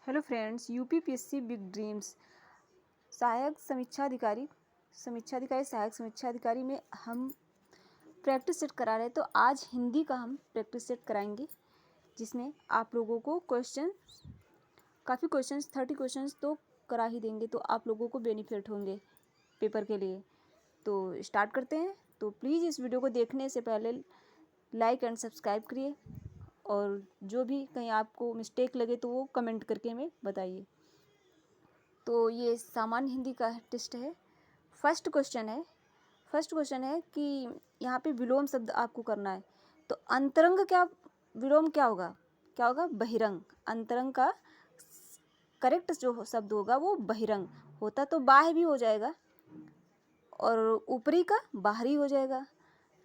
Hello friends, UPPSC big dreams सहायक समीक्षा अधिकारी सहायक समीक्षा अधिकारी में हम प्रैक्टिस सेट करा रहे हैं। तो आज हिंदी का हम प्रैक्टिस सेट कराएंगे, जिसमें आप लोगों को काफ़ी क्वेश्चंस 30 क्वेश्चंस तो करा ही देंगे, तो आप लोगों को बेनिफिट होंगे पेपर के लिए। तो स्टार्ट करते हैं। तो प्लीज़ इस वीडियो को देखने से पहले लाइक एंड सब्सक्राइब करिए, और जो भी कहीं आपको मिस्टेक लगे तो वो कमेंट करके हमें बताइए। तो ये सामान्य हिंदी का टेस्ट है। फर्स्ट क्वेश्चन है कि यहाँ पे विलोम शब्द आपको करना है। तो अंतरंग क्या विलोम क्या होगा बहिरंग। अंतरंग का करेक्ट जो शब्द होगा वो बहिरंग होता, तो बाह्य भी हो जाएगा और ऊपरी का बाहरी हो जाएगा।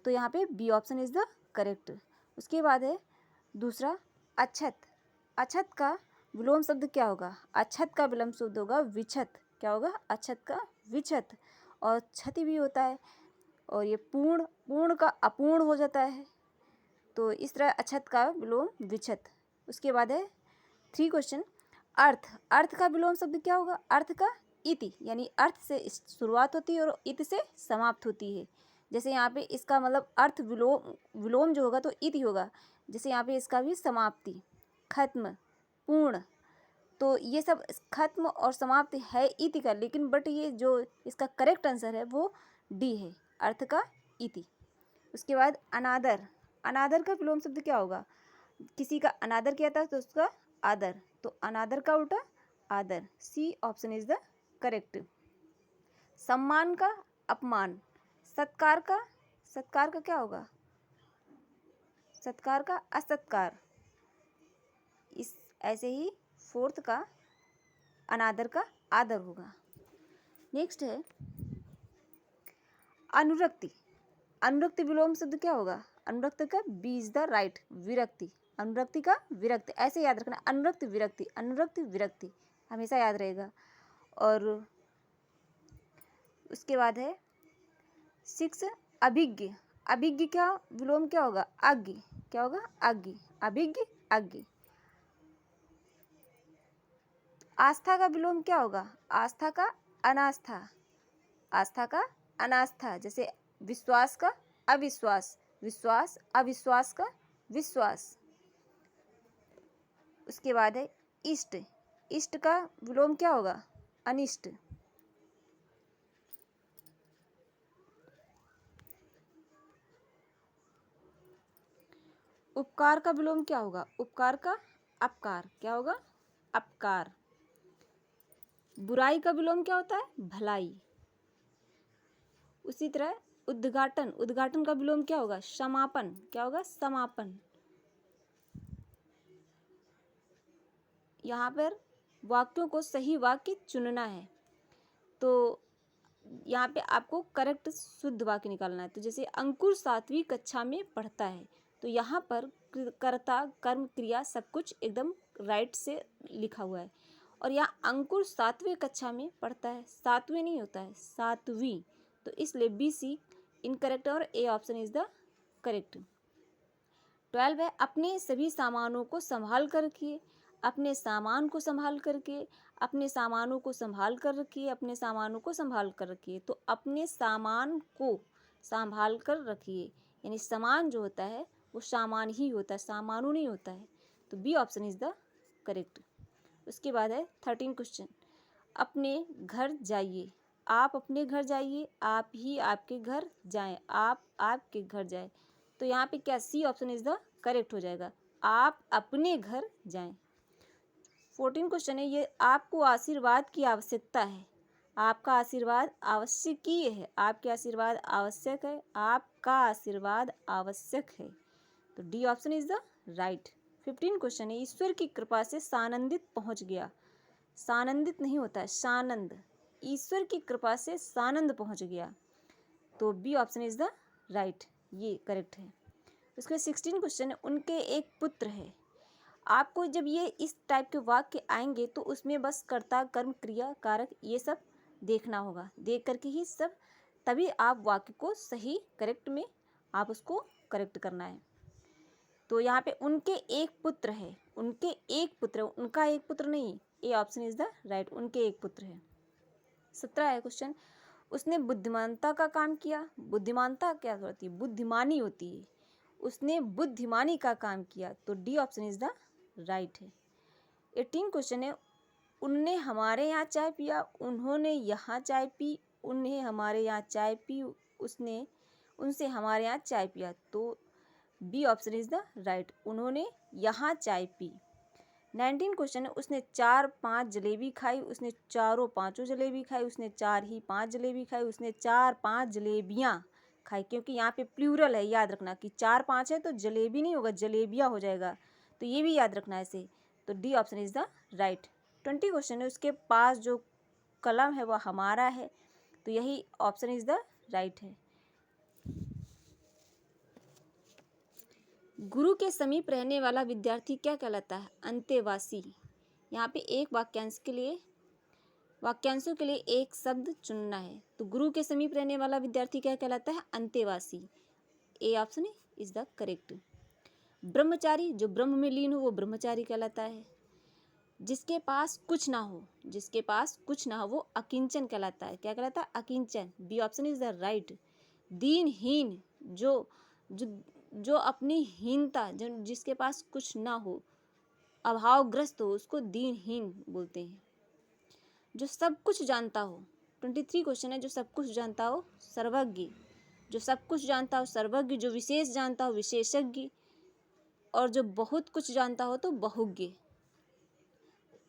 तो यहाँ पे B option is the correct. उसके बाद है दूसरा अछत। अछत का विलोम शब्द क्या होगा? अछत का विलोम शब्द होगा विछत। क्या होगा? अछत का विछत। और क्षति भी होता है, और ये पूर्ण का अपूर्ण हो जाता है। तो इस तरह अछत का विलोम विछत। उसके बाद है 3 क्वेश्चन अर्थ का विलोम शब्द क्या होगा? अर्थ का इति, यानी अर्थ से शुरुआत होती है और इति से समाप्त होती है। जैसे यहाँ पे इसका मतलब अर्थ विलोम जो होगा तो इति होगा। जैसे यहाँ पे इसका भी समाप्ति, खत्म, पूर्ण। तो ये सब खत्म और समाप्ति है इति का, लेकिन बट ये जो इसका करेक्ट आंसर है वो डी है, अर्थ का इति। उसके बाद अनादर का विलोम शब्द क्या होगा? किसी का अनादर किया था तो उसका आदर, तो अनादर का उल्टा आदर। C option is the correct. सम्मान का अपमान। सत्कार का क्या होगा? सत्कार का असत्कार। इस ऐसे ही फोर्थ का अनादर का आदर होगा। नेक्स्ट है अनुरक्ति विलोम शब्द क्या होगा? अनुरक्ति का बी इज द राइट, विरक्ति। अनुरक्ति का विरक्ति, ऐसे याद रखना, अनुरक्ति विरक्ति हमेशा याद रहेगा। और उसके बाद है 6 अभिज्ञ का विलोम क्या होगा? आज्ञ। क्या होगा? आज्ञ, अभिज्ञ, आज्ञ। आस्था का विलोम क्या होगा? आस्था का अनास्था। जैसे विश्वास का अविश्वास, अविश्वास का विश्वास। उसके बाद है इष्ट का विलोम क्या होगा? अनिष्ट। उपकार का विलोम क्या होगा? उपकार का अपकार। क्या होगा? अपकार। बुराई का विलोम क्या होता है? भलाई। उसी तरह उद्घाटन का विलोम क्या होगा? समापन। क्या होगा? समापन। यहाँ पर वाक्यों को सही वाक्य चुनना है, तो यहाँ पे आपको करेक्ट शुद्ध वाक्य निकालना है। तो जैसे अंकुर 7वीं कक्षा में पढ़ता है, तो यहाँ पर कर्ता, कर्म, क्रिया सब कुछ एकदम राइट से लिखा हुआ है। और यहाँ अंकुर 7वीं कक्षा में पढ़ता है, 7वीं नहीं होता है, 7वीं। तो इसलिए बी सी इनकरेक्ट और ए ऑप्शन इज द करेक्ट। 12 है अपने सभी सामानों को संभाल कर रखिए। अपने सामानों को संभाल कर रखिए। तो अपने सामान को संभाल कर रखिए, यानी सामान जो होता है वो सामान ही होता है, सामानों नहीं होता है। तो B option is the correct. उसके बाद है 13 क्वेश्चन अपने घर जाइए। आप अपने घर जाइए, आप ही आपके घर जाएं, आप आपके घर जाएं। तो यहाँ पे क्या C option is the correct हो जाएगा, आप अपने घर जाएं। 14 क्वेश्चन है ये आपको आशीर्वाद की आवश्यकता है। आपका आशीर्वाद आवश्यकीय है, आपके आशीर्वाद आवश्यक है, आपका आशीर्वाद आवश्यक है। तो D option is the right. 15 question है ईश्वर की कृपा से सानंदित पहुंच गया। सानंदित नहीं होता है, सानंद। ईश्वर की कृपा से सानंद पहुंच गया। तो B option is the right, ये करेक्ट है। उसके 16 क्वेश्चन है उनके एक पुत्र है। आपको जब ये इस टाइप के वाक्य आएंगे तो उसमें बस कर्ता, कर्म, क्रिया, कारक ये सब देखना होगा। देख करके ही सब, तभी आप वाक्य को सही करेक्ट में आप उसको करेक्ट करना है। तो यहाँ पे उनके एक पुत्र है, उनके एक पुत्र, उनका एक पुत्र नहीं, ए ऑप्शन इज द राइट, उनके एक पुत्र है। 17 है क्वेश्चन, उसने बुद्धिमानता का काम किया। बुद्धिमानता क्या होती है? बुद्धिमानी होती है। उसने बुद्धिमानी का काम किया, तो D option is the right है। 18 क्वेश्चन है, उनने हमारे यहाँ चाय पिया, उन्होंने यहाँ चाय पी, उन्हें हमारे यहाँ चाय पी, उसने उनसे हमारे यहाँ चाय पिया, तो B option is the right, उन्होंने यहाँ चाय पी। 19 क्वेश्चन है, उसने 4-5 जलेबी खाई, उसने चारों पाँचों जलेबी खाई, उसने 4 ही 5 जलेबी खाई, उसने 4-5 जलेबियाँ खाई, क्योंकि यहाँ पे प्लूरल है, याद रखना कि 4-5 है तो जलेबी नहीं होगा, जलेबियाँ हो जाएगा, तो ये भी याद रखना है ऐसे, तो D option is the right. 20 question है, उसके पास जो कलम है वह हमारा है, तो यही ऑप्शन इज द राइट है। गुरु के समीप रहने वाला विद्यार्थी क्या कहलाता है? अंतेवासी। यहाँ पे एक वाक्यांशों के लिए एक शब्द चुनना है, तो गुरु के समीप रहने वाला विद्यार्थी क्या कहलाता है? अंतेवासी। A option is the correct. ब्रह्मचारी, जो ब्रह्म में लीन हो वो ब्रह्मचारी कहलाता है। जिसके पास कुछ ना हो, जिसके पास कुछ ना हो वो अकिंचन कहलाता है। क्या कहलाता है? अकिंचन। B option is the right. दीनहीन, जो अपनी हीनता, जिसके पास कुछ ना हो, अभावग्रस्त हो, उसको दीनहीन बोलते हैं। जो सब कुछ जानता हो। 23 क्वेश्चन है, जो सब कुछ जानता हो सर्वज्ञ, जो सब कुछ जानता हो सर्वज्ञ, जो विशेष जानता हो विशेषज्ञ, और जो बहुत कुछ जानता हो तो बहुज्ञ।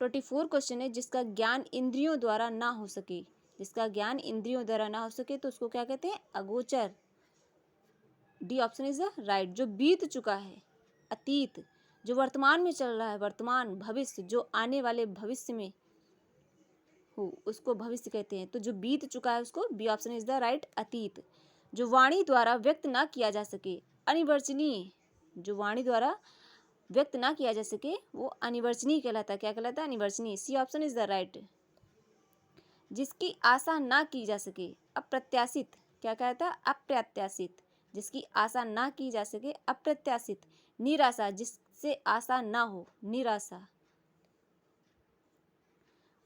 24 क्वेश्चन है, जिसका ज्ञान इंद्रियों द्वारा ना हो सके, जिसका ज्ञान इंद्रियों द्वारा ना हो सके तो उसको क्या कहते हैं? अगोचर। D option is the right. जो बीत चुका है, अतीत, जो वर्तमान में चल रहा है वर्तमान, भविष्य, जो आने वाले भविष्य में हो उसको भविष्य कहते हैं, तो जो बीत चुका है उसको B option is the right, अतीत। जो वाणी द्वारा व्यक्त ना किया जा सके, अनिवर्चनीय, जो वाणी द्वारा व्यक्त ना किया जा सके वो अनिवर्चनीय कहलाता है। क्या कहलाता है? अनिवर्चनीय। C option is the right. जिसकी आशा ना की जा सके, अप्रत्याशित। क्या कहता है? अप्रत्याशित। जिसकी आशा ना की जा सके, अप्रत्याशित। निराशा, जिससे आशा ना हो, निराशा।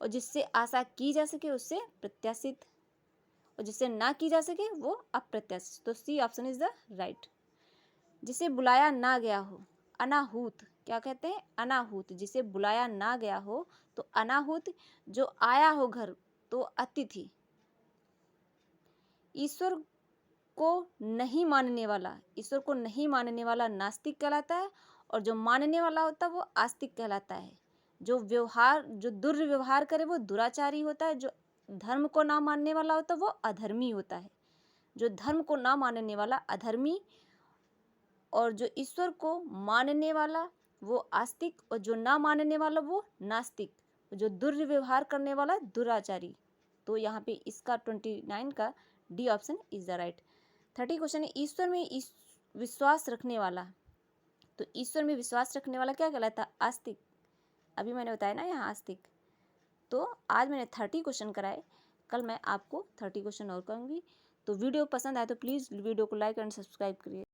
और जिससे आशा की जा सके उससे प्रत्याशित, और जिससे ना की जा सके वो अप्रत्याशित, तो C option is the right. जिसे बुलाया ना गया हो, अनाहूत। क्या कहते हैं? अनाहूत। जिसे बुलाया ना गया हो तो अनाहूत। जो आया हो घर तो अतिथि। ईश्वर को नहीं मानने वाला, ईश्वर को नहीं मानने वाला नास्तिक कहलाता है, और जो मानने वाला होता है वो आस्तिक कहलाता है। जो दुर्व्यवहार करे वो दुराचारी होता है। जो धर्म को ना मानने वाला होता है वो अधर्मी होता है। जो धर्म को ना मानने वाला अधर्मी, और जो ईश्वर को मानने वाला वो आस्तिक, और जो ना मानने वाला वो नास्तिक, जो दुर्व्यवहार करने वाला दुराचारी। तो यहाँ पे इसका 29 का D option is the right. 30 question है, ईश्वर में विश्वास रखने वाला, तो ईश्वर में विश्वास रखने वाला क्या कहलाता है? आस्तिक। अभी मैंने बताया ना यहाँ आस्तिक। तो आज मैंने 30 क्वेश्चन कराए, कल मैं आपको 30 क्वेश्चन और करूँगी। तो वीडियो पसंद आए तो प्लीज़ वीडियो को लाइक एंड सब्सक्राइब करिए।